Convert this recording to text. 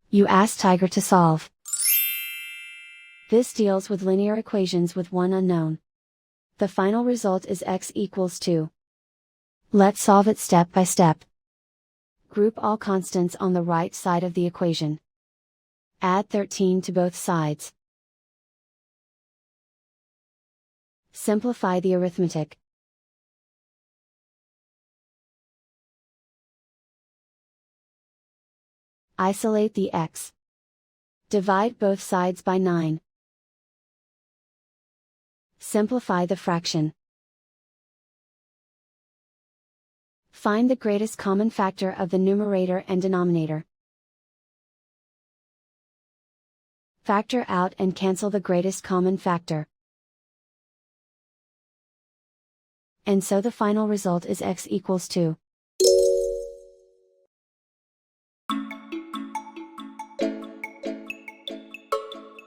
You ask Tiger to solve. This deals with linear equations with one unknown. The final result is x equals 2. Let's solve it step by step. Group all constants on the right side of the equation. Add 13 to both sides. Simplify the arithmetic. Isolate the x. Divide both sides by 9. Simplify the fraction. Find the greatest common factor of the numerator and denominator. Factor out and cancel the greatest common factor. And so the final result is x equals 2.